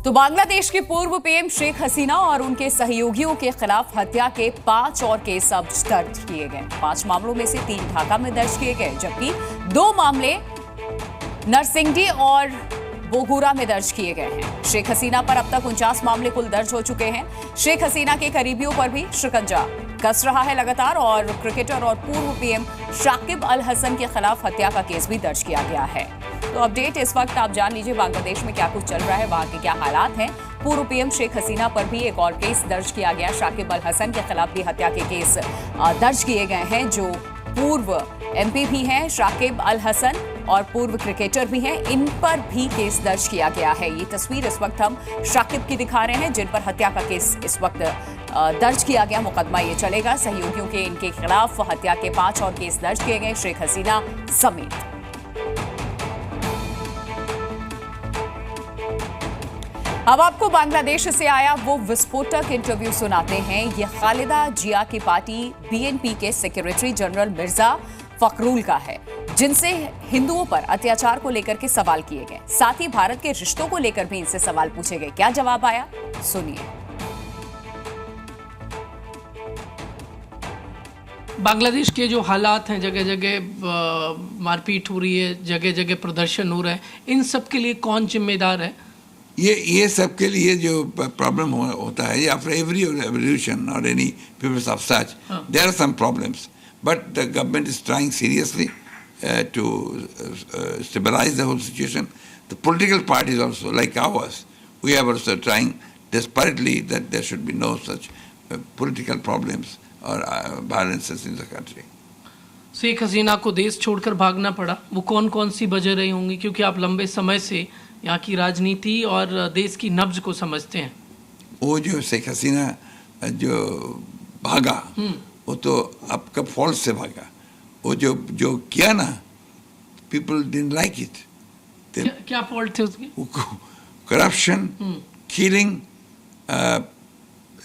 तो बांग्लादेश के पूर्व पीएम शेख हसीना और उनके सहयोगियों के खिलाफ हत्या के 5 और केस अब दर्ज किए गए। 5 मामलों में से 3 ढाका में दर्ज किए गए, जबकि 2 मामले नरसिंगडी और बोगुरा में दर्ज किए गए हैं। शेख हसीना पर अब तक 49 मामले कुल दर्ज हो चुके हैं। शेख हसीना के करीबियों पर भी शिकंजा कस रहा है लगातार, और क्रिकेटर और पूर्व पीएम शाकिब अल हसन के खिलाफ हत्या का केस भी दर्ज किया गया है। तो अपडेट इस वक्त आप जान लीजिए बांग्लादेश में क्या कुछ चल रहा है, वहां के क्या हालात हैं। पूर्व पीएम शेख हसीना पर भी एक और केस दर्ज किया गया। शाकिब अल हसन के खिलाफ भी हत्या के केस दर्ज किए गए हैं। जो पूर्व एमपी भी हैं शाकिब अल हसन और पूर्व क्रिकेटर भी हैं, इन पर भी केस दर्ज किया गया है। ये तस्वीर इस वक्त हम शाकिब की दिखा रहे हैं, जिन पर हत्या का केस इस वक्त दर्ज किया गया। मुकदमा ये चलेगा। सहयोगियों के इनके खिलाफ हत्या के 5 और केस दर्ज किए गए, शेख हसीना समेत। अब आपको बांग्लादेश से आया वो विस्फोटक इंटरव्यू सुनाते हैं। ये खालिदा जिया की पार्टी बीएनपी के सेक्रेटरी जनरल मिर्जा फखरुल का है, जिनसे हिंदुओं पर अत्याचार को लेकर के सवाल किए गए। साथ ही भारत के रिश्तों को लेकर भी इनसे सवाल पूछे गए। क्या जवाब आया, सुनिए। बांग्लादेश के जो हालात हैं, जगह जगह मारपीट हो रही है, जगह जगह प्रदर्शन हो रहा है, इन सब के लिए कौन जिम्मेदार है? ये सब के लिए जो प्रॉब्लम होता है, आफ्टर एवरी रेवोल्यूशन और any peoples of such there are some problems, but the government is trying seriously to stabilize the whole situation. The political parties also, like ours, we are also trying desperately that there should be no such political problems or violences in the country. Sheikh Hasina को देश छोड़कर भागना पड़ा, वो कौन कौन सी वजह रही होंगी? क्योंकि आप लंबे समय से यहाँ की राजनीति और देश की नब्ज को समझते हैं। वो जो शेख हसीना जो भागा, वो तो आपका फॉल्ट से भागा। वो जो किया ना, पीपल डिडंट लाइक इट। क्या फॉल्ट थे उसके? Corruption, killing,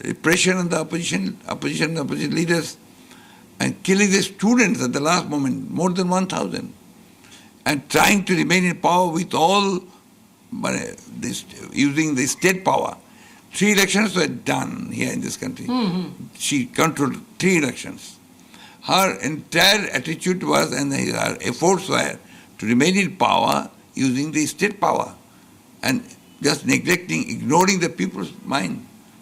repression of the opposition leaders, and killing the students at the last moment, more than 1,000, and trying to remain in power with all using the state power. 3 elections were done here in this country. She controlled 3 elections. Her entire attitude was, and her efforts were, to remain in power using the state power and just neglecting, ignoring the people's mind.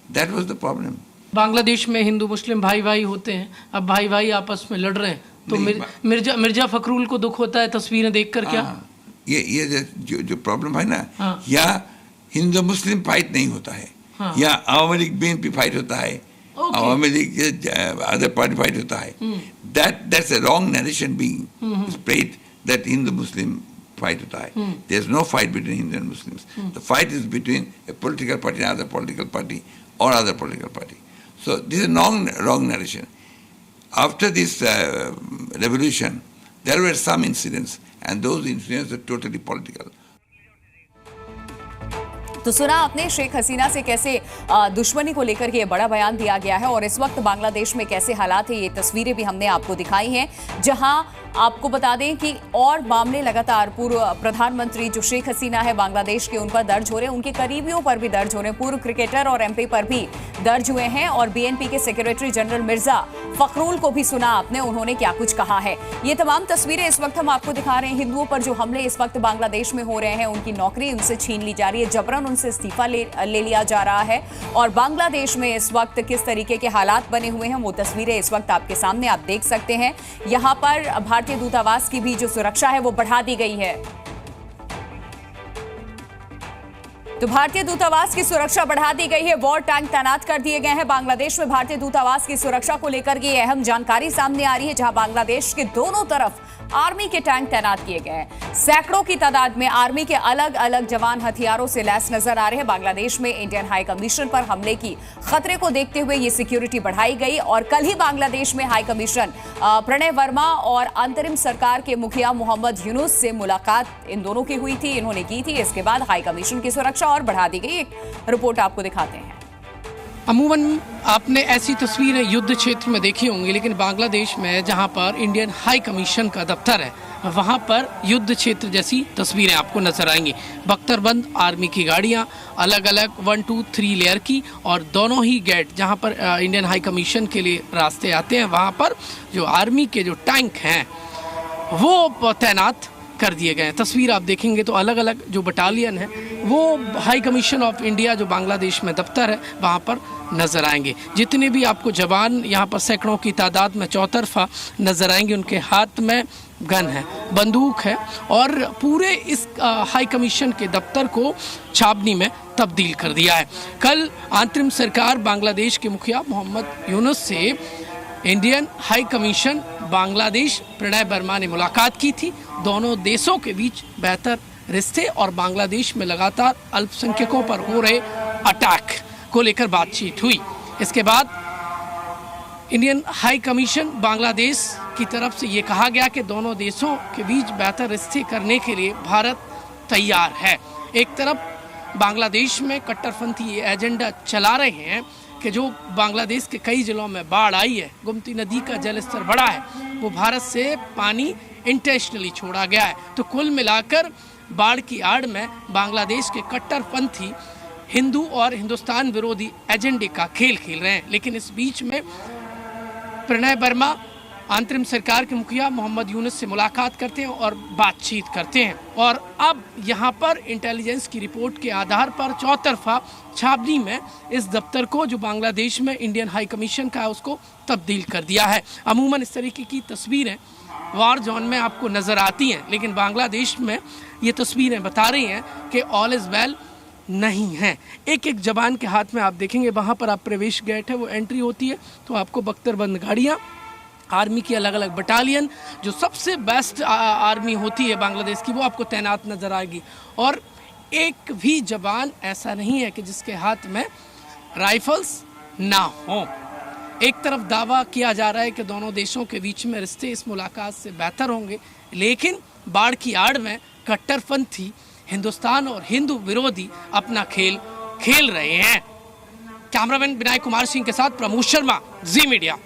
That was the problem. Bangladesh में हिंदू मुस्लिम भाई भाई होते हैं, अब भाई भाई आपस में लड़ रहे हैं, तो मिर्जा फखरुल को दुख होता है तस्वीरें देखकर? क्या ये जो प्रॉब्लम है ना, या हिंदू मुस्लिम फाइट नहीं होता है, या आवामी लीग बीएनपी फाइट होता है, Awami league other party fight होता है। That's a wrong narration being spread that Hindu Muslim fight होता है. There's no fight between Hindu and Muslims. The fight is between a political party and other political party or other political party. So this is wrong narration. After this revolution, there were some incidents, and those incidents were totally political. तो सुना आपने शेख हसीना से कैसे दुश्मनी को लेकर के बड़ा बयान दिया गया है, और इस वक्त बांग्लादेश में कैसे हालात है, ये तस्वीरें भी हमने आपको दिखाई हैं। जहां आपको बता दें कि और मामले लगातार पूर्व प्रधानमंत्री जो शेख हसीना है बांग्लादेश के, उन पर दर्ज हो रहे हैं, उनके करीबियों पर भी दर्ज हो रहे हैं, पूर्व क्रिकेटर और एमपी पर भी दर्ज हुए हैं, और बीएनपी के सेक्रेटरी जनरल मिर्जा फखरुल को भी सुना आपने, उन्होंने क्या कुछ कहा है। ये तमाम तस्वीरें इस वक्त हम आपको दिखा रहे हैं। हिंदुओं पर जो हमले इस वक्त बांग्लादेश में हो रहे हैं, उनकी नौकरी उनसे छीन ली जा रही है, जबरन उनसे इस्तीफा ले लिया जा रहा है, और बांग्लादेश में इस वक्त किस तरीके के हालात बने हुए हैं, वो तस्वीरें इस वक्त आपके सामने आप देख सकते हैं। यहाँ पर भारतीय दूतावास की भी जो सुरक्षा है वो बढ़ा दी गई है। तो भारतीय दूतावास की सुरक्षा बढ़ा दी गई है, वॉर टैंक तैनात कर दिए गए हैं। बांग्लादेश में भारतीय दूतावास की सुरक्षा को लेकर के अहम जानकारी सामने आ रही है, जहां बांग्लादेश के दोनों तरफ आर्मी के टैंक तैनात किए गए हैं। सैकड़ों की तादाद में आर्मी के अलग अलग जवान हथियारों से लैस नजर आ रहे हैं। बांग्लादेश में इंडियन हाई कमीशन पर हमले की खतरे को देखते हुए ये सिक्योरिटी बढ़ाई गई, और कल ही बांग्लादेश में हाई कमीशन प्रणय वर्मा और अंतरिम सरकार के मुखिया मोहम्मद यूनुस से मुलाकात इन दोनों की हुई थी, इन्होंने की थी। इसके बाद हाई कमीशन की सुरक्षा और बढ़ा दी गई। एक रिपोर्ट आपको दिखाते हैं। अमूमन आपने ऐसी तस्वीरें युद्ध क्षेत्र में देखी होंगी, लेकिन बांग्लादेश में जहां पर इंडियन हाई कमीशन का दफ्तर है वहां पर युद्ध क्षेत्र जैसी तस्वीरें आपको नजर आएंगी। बख्तरबंद आर्मी की गाड़ियां अलग अलग 1, 2, 3 लेयर की, और दोनों ही गेट जहां पर इंडियन हाई कमीशन के लिए रास्ते आते हैं वहां पर जो आर्मी के जो टैंक हैं वो तैनात कर दिए गए हैं। तस्वीर आप देखेंगे तो अलग अलग जो बटालियन है वो हाई कमीशन ऑफ इंडिया जो बांग्लादेश में दफ्तर है वहाँ पर नज़र आएंगे। जितने भी आपको जवान यहाँ पर सैकड़ों की तादाद में चौतरफा नज़र आएंगे, उनके हाथ में गन है, बंदूक है, और पूरे इस हाई कमीशन के दफ्तर को छावनी में तब्दील कर दिया है। कल अंतरिम सरकार बांग्लादेश के मुखिया मोहम्मद यूनुस से Indian high commission Bangladesh Pranay Verma ने मुलाकात की थी। दोनों देशों के बीच बेहतर रिश्ते और बांग्लादेश में लगातार अल्पसंख्यकों पर हो रहे अटैक को लेकर बातचीत हुई। इसके बाद इंडियन हाई कमीशन बांग्लादेश की तरफ से ये कहा गया कि दोनों देशों के बीच बेहतर रिश्ते करने के लिए भारत तैयार है। एक तरफ बांग्लादेश में कट्टरपंथी ये एजेंडा चला रहे हैं कि जो बांग्लादेश के कई जिलों में बाढ़ आई है, गोमती नदी का जलस्तर बढ़ा है, वो भारत से पानी इंटेंशनली छोड़ा गया है। तो कुल मिलाकर बाढ़ की आड़ में बांग्लादेश के कट्टरपंथी हिंदू और हिंदुस्तान विरोधी एजेंडे का खेल खेल रहे हैं। लेकिन इस बीच में प्रणय वर्मा अंतरिम सरकार के मुखिया मोहम्मद यूनुस से मुलाकात करते हैं और बातचीत करते हैं, और अब यहाँ पर इंटेलिजेंस की रिपोर्ट के आधार पर चौतरफा छावनी में इस दफ्तर को जो बांग्लादेश में इंडियन हाई कमीशन का है उसको तब्दील कर दिया है। अमूमन इस तरीके की तस्वीरें वार जोन में आपको नज़र आती हैं, लेकिन बांग्लादेश में ये तस्वीरें बता रही हैं कि ऑल इज़ वेल नहीं है। एक एक जवान के हाथ में आप देखेंगे, वहाँ पर आप प्रवेश गेट है वो एंट्री होती है तो आपको बख्तरबंद गाड़ियाँ, आर्मी की अलग अलग बटालियन, जो सबसे बेस्ट आर्मी होती है बांग्लादेश की, वो आपको तैनात नज़र आएगी। और एक भी जवान ऐसा नहीं है कि जिसके हाथ में राइफल्स ना हो। एक तरफ दावा किया जा रहा है कि दोनों देशों के बीच में रिश्ते इस मुलाकात से बेहतर होंगे, लेकिन बाढ़ की आड़ में कट्टरपंथी हिंदुस्तान और हिंदू विरोधी अपना खेल खेल रहे हैं। कैमरामैन विनायक कुमार सिंह के साथ प्रमोद शर्मा, जी मीडिया।